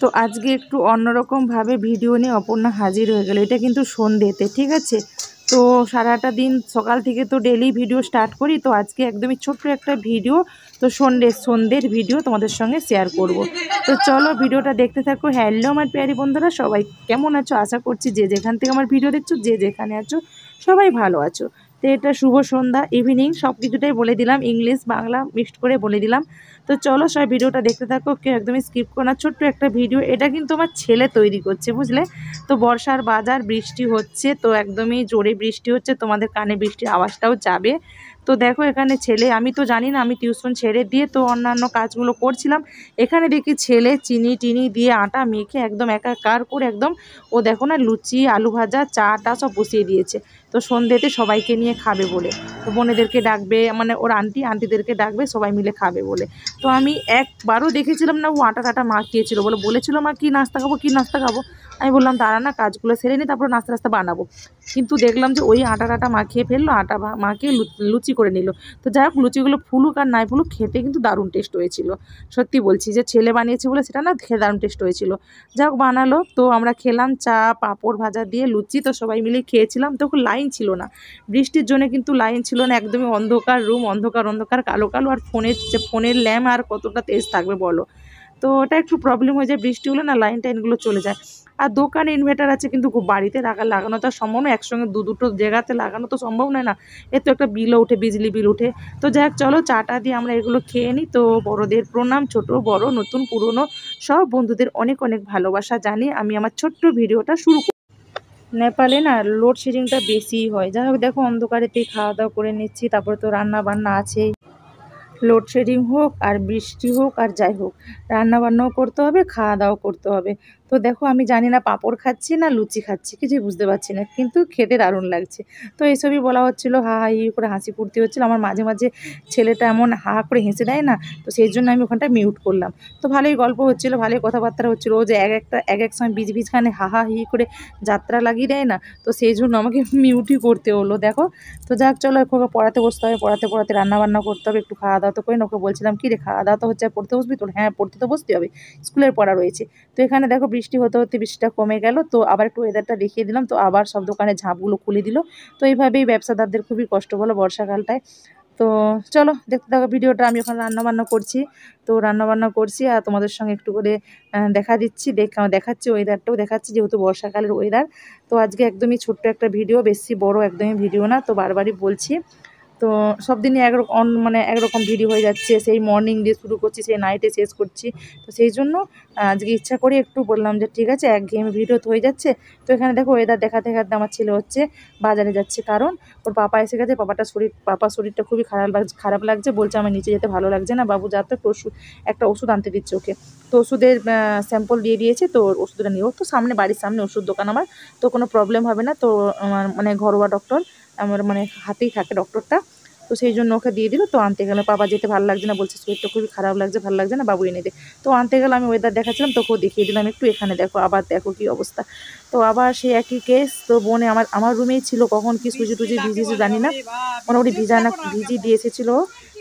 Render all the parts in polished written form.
তো আজকে একটু অন্যরকমভাবে ভিডিও নিয়ে অপর্ণা হাজির হয়ে গেল। এটা কিন্তু সন্ধ্যেতে, ঠিক আছে। তো সারাটা দিন সকাল থেকে তো ডেলি ভিডিও স্টার্ট করি, তো আজকে একদমই ছোট্ট একটা ভিডিও, তো সন্ধ্যের ভিডিও তোমাদের সঙ্গে শেয়ার করব। তো চলো ভিডিওটা দেখতে থাকো। হ্যালো আমার প্যারি বন্ধুরা, সবাই কেমন আছো? আশা করছি যে যেখান থেকে আমার ভিডিও দেখছো, যে যেখানে আছো সবাই ভালো আছো। তো এটা শুভ সন্ধ্যা, ইভিনিং সব কিছুটাই বলে দিলাম, ইংলিশ বাংলা মিক্সড করে বলে দিলাম। তো চলো সবাই ভিডিওটা দেখতে থাকো, কেউ একদমই স্কিপ করো না। ছোট্ট একটা ভিডিও, এটা কিন্তু আমার ছেলে তৈরি করছে, বুঝলে। তো বর্ষার বাজার, বৃষ্টি হচ্ছে, তো একদমই জোরে বৃষ্টি হচ্ছে, তোমাদের কানে বৃষ্টির আওয়াজটাও যাবে। তো দেখো এখানে ছেলে, আমি তো জানি না, আমি টিউশন ছেড়ে দিয়ে তো অন্যান্য কাজগুলো করছিলাম। এখানে দেখি ছেলে চিনি টিনি দিয়ে আটা মেখে একদম একাকার করে একদম, ও দেখো না, লুচি আলু ভাজা চাটা সব বসিয়ে দিয়েছে। তো সন্ধ্যেতে সবাইকে নিয়ে খাবে বলে, তো বোনেদেরকে ডাকবে, মানে ওর আন্টিদেরকে ডাকবে, সবাই মিলে খাবে বলে। তো আমি একবারও দেখেছিলাম না ও আটা টাটা মাখিয়েছিল, বলেছিল মা কী নাস্তা খাবো, কী নাস্তা খাবো। আমি বললাম দাঁড়া না, কাজগুলো সেরে নিই, তারপর নাস্তা নাস্তা বানাবো। কিন্তু দেখলাম যে ওই আটা টাটা মাখিয়ে ফেললো, আটা মাখিয়ে লুচি করে নিল। তো যাই হোক, লুচিগুলো ফুলুক আর নাই ফুলুক, খেতে কিন্তু দারুণ টেস্ট হয়েছিল। সত্যি বলছি, যে ছেলে বানিয়েছে বলে সেটা না, খেয়ে দারুণ টেস্ট হয়েছিল। যাই হোক বানালো, তো আমরা খেলাম চা পাঁপড় ভাজা দিয়ে লুচি, তো সবাই মিলে খেয়েছিলাম। তখন লাইন ছিল না, বৃষ্টির জন্য কিন্তু লাইন ছিল না, একদমই অন্ধকার রুম, অন্ধকার অন্ধকার কালো কালো। আর ফোনের ল্যাম্প আর কতটা তেজ থাকবে বলো। তো ওটা একটু প্রবলেম হয়ে যায়, বৃষ্টি হলে না লাইন টাইনগুলো চলে যায়। আর দোকানে ইনভার্টার আছে, কিন্তু বাড়িতে লাগানো তো সম্ভব নয়, একসঙ্গে দুটো জায়গাতে লাগানো তো সম্ভব নয় না। এর তো একটা বিলও উঠে, বিজলি বিল উঠে। তো যাই হোক চলো চাটা দিয়ে আমরা এগুলো খেয়ে নিই। তো বড়দের প্রণাম, ছোট বড় নতুন পুরনো সব বন্ধুদের অনেক অনেক ভালোবাসা জানি আমি আমার ছোট্ট ভিডিওটা শুরু করি। নেপালে না লোডশেডিংটা বেশিই হয়। যাই হোক দেখো অন্ধকারেতেই খাওয়া দাওয়া করে নিচ্ছি, তারপরে তো রান্না বান্না আছেই। লোডশেডিং হোক আর বৃষ্টি হোক আর যাই হোক, রান্নাবান্নাও করতে হবে, খাওয়া দাওয়া করতে হবে। তো দেখো আমি জানি না পাঁপড় খাচ্ছি না লুচি খাচ্ছি, কিছুই বুঝতে পারছি না, কিন্তু খেতে দারুণ লাগছে। তো এইসবই বলা হচ্ছিলো, হা হা ই করে হাসি ফুর্তি হচ্ছিলো। আমার মাঝে মাঝে ছেলেটা এমন হা হা করে হেসে দেয় না, তো সেই জন্য আমি ওখানটা মিউট করলাম। তো ভালোই গল্প হচ্ছিলো, ভালোই কথাবার্তা হচ্ছিলো। ও যে এক এক সময় বীজ খানে হা হা হি করে যাত্রা লাগিয়ে দেয় না, তো সেই জন্য আমাকে মিউটই করতে হলো দেখো। তো যাক চলো, ওকে পড়াতে বসতে হবে, পড়াতে পড়াতে রান্নাবান্না করতে হবে, একটু খাওয়া দাওয়া তো করে। ওকে বলছিলাম কি রে, খাওয়া দাওয়া তো হচ্ছে, পড়তে বসবি তোর? হ্যাঁ পড়তে তো বসতে হবে, স্কুলের পড়া রয়েছে। তো এখানে দেখো বৃষ্টি হতে হতে বৃষ্টিটা কমে গেল, তো আবার একটু ওয়েদারটা দেখিয়ে দিলাম, তো আবার সব দোকানের ঝাঁপগুলো খুলে দিল। তো এইভাবেই ব্যবসাদারদের খুবই কষ্ট বলো বর্ষাকালটায়। তো চলো দেখতে থাকো ভিডিওটা। আমি ওখানে রান্নাবান্না করছি, তো রান্নাবান্না করছি আর তোমাদের সঙ্গে একটু করে দেখাচ্ছি, ওয়েদারটাও দেখাচ্ছি, যেহেতু বর্ষাকালের ওয়েদার। তো আজকে একদমই ছোট্ট একটা ভিডিও, বেশি বড় একদমই ভিডিও না, তো বারবারই বলছি। তো সব দিনই একরকম ভিডিও হয়ে যাচ্ছে, সেই মর্নিং দিয়ে শুরু করছি, সেই নাইটে শেষ করছি। তো সেই জন্য আজকে ইচ্ছা করে একটু বললাম যে ঠিক আছে, একঘেয়েমি ভিডিও তো হয়ে যাচ্ছে। তো এখানে দেখো ওয়েদার দেখাতে দেখাতে আমার ছেলে হচ্ছে বাজারে যাচ্ছে, কারণ ওর পাপা এসে গেছে। পাপার শরীরটা খুবই খারাপ লাগছে, বলছে আমার নিচে যেতে ভালো লাগছে না, বাবু যা তো একটা ওষুধ আনতে দিচ্ছে ওকে। তো ওষুধের স্যাম্পল দিয়ে দিয়েছে, তো ওষুধটা নিও। তো বাড়ির সামনে ওষুধ দোকান আমার, তো কোনো প্রবলেম হবে না। তো আমার ঘরোয়া ডক্টর, আমার হাতেই থাকে ডক্টরটা। তো সেই জন্য ওকে দিয়ে দিল। তো আনতে গেলে, বাবা যেতে ভালো লাগছে না, বলছে শরীরটা খুবই খারাপ লাগছে, ভালো লাগছে না, বাবু এনে দে। তো আনতে গেলে আমি ওয়েদার দেখাচ্ছিলাম, তোকেও দেখিয়ে দিলাম একটু। এখানে দেখো, আবার দেখো কি অবস্থা। তো আবার সেই একই কেস। তো বোনে আমার রুমেই ছিল, কখন কি সুজি টুজি ভিজিয়েছে জানি না, মোটামুটি ভিজিয়ে দিয়ে এসেছিলো।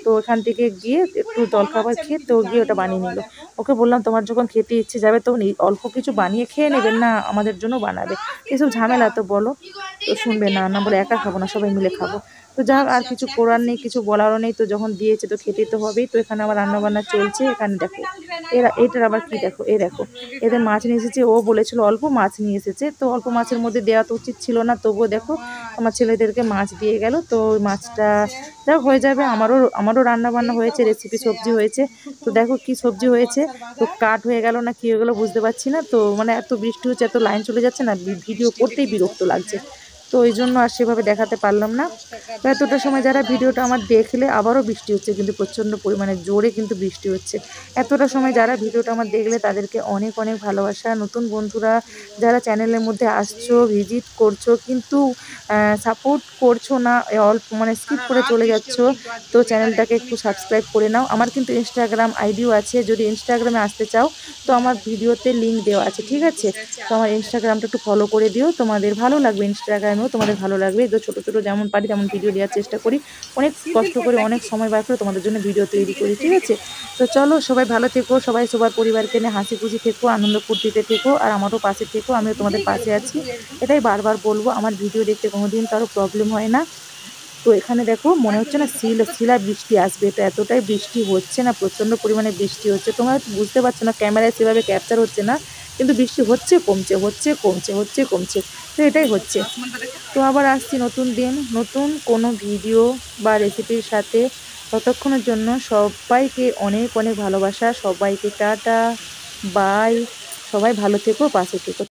তো ওখান থেকে গিয়ে একটু জলখাবার খেয়ে তো গিয়ে ওটা বানিয়ে নিল। ওকে বললাম তোমার যখন খেতে ইচ্ছে যাবে তখন অল্প কিছু বানিয়ে খেয়ে নেবেন না, আমাদের জন্য বানাবে। এসব ঝামেলা তো বলো। তো শুনবে না, না বলে একা খাবো না, সবাই মিলে খাবো। তো যাক, আর কিছু করার নেই, কিছু বলারও নেই, তো যখন দিয়েছে তো খেতে তো হবেই। তো এখানে আবার রান্নাবান্না চলছে। এখানে দেখো এটার আবার কি দেখো, দেখো এদের মাছ নিয়ে এসেছে। ও বলেছিল অল্প মাছ নিয়ে এসেছে, তো অল্প মাছের মধ্যে দেওয়া তো উচিত ছিল না, তবুও দেখো আমার ছেলেদেরকে মাছ দিয়ে গেল। তো ওই মাছটা যাক হয়ে যাবে। আমারও রান্নাবান্না হয়েছে, রেসিপি সবজি হয়েছে। তো দেখো কি সবজি হয়েছে, তো কাট হয়ে গেল না কি হয়ে গেলো বুঝতে পারছি না। তো এত বৃষ্টি হচ্ছে, এত লাইন চলে যাচ্ছে না, ভিডিও করতেই বিরক্ত লাগছে। তো ওই জন্য আর সেভাবে দেখাতে পারলাম না। তো এতটা সময় যারা ভিডিওটা আমার দেখলে, আবারও বৃষ্টি হচ্ছে, কিন্তু প্রচণ্ড পরিমাণে জোরে কিন্তু বৃষ্টি হচ্ছে। এতটা সময় যারা ভিডিওটা আমার দেখলে তাদেরকে অনেক অনেক ভালোবাসা। নতুন বন্ধুরা যারা চ্যানেলের মধ্যে আসছো, ভিজিট করছো, কিন্তু সাপোর্ট করছো না, অল্প স্কিপ করে চলে যাচ্ছ, তো চ্যানেলটাকে একটু সাবস্ক্রাইব করে নাও। আমার কিন্তু ইনস্টাগ্রাম আইডিও আছে, যদি ইনস্টাগ্রামে আসতে চাও তো আমার ভিডিওতে লিঙ্ক দেওয়া আছে, ঠিক আছে। তো আমার ইনস্টাগ্রামটা একটু ফলো করে দিও, তোমাদের ভালো লাগবে ইনস্টাগ্রামেও করো, তোমাদের ভালো লাগবে। তো ছোটো ছোটো যেমন পারি তেমন ভিডিও দেওয়ার চেষ্টা করি, অনেক কষ্ট করে অনেক সময় বার করে তোমাদের জন্য ভিডিও তৈরি করি, ঠিক আছে। তো চলো সবাই ভালো থেকো, সবাই সবার পরিবারকে নিয়ে হাসি খুশি থেকো, আনন্দ ফুর্তিতে থেকো, আর আমারও পাশে থেকো, আমিও তোমাদের পাশে আছি। এটাই বারবার বলবো, আমার ভিডিও দেখতে কোনোদিন কারো প্রবলেম হয় না। তো এখানে দেখো মনে হচ্ছে না শিলা বৃষ্টি আসবে, তো এতটাই বৃষ্টি হচ্ছে না, প্রচণ্ড পরিমাণে বৃষ্টি হচ্ছে। তোমরা হয়তো বুঝতে পারছো না, ক্যামেরায় সেভাবে ক্যাপচার হচ্ছে না, কিন্তু বৃষ্টি হচ্ছে কমছে, হচ্ছে কমছে, হচ্ছে কমছে, তো এটাই হচ্ছে। তো আবার আসছি নতুন দিন নতুন কোনো ভিডিও বা রেসিপির সাথে। ততক্ষণের জন্য সবাইকে অনেক অনেক ভালোবাসা, সবাইকে টাটা, বাই। সবাই ভালো থেকো, পাশে থেকো।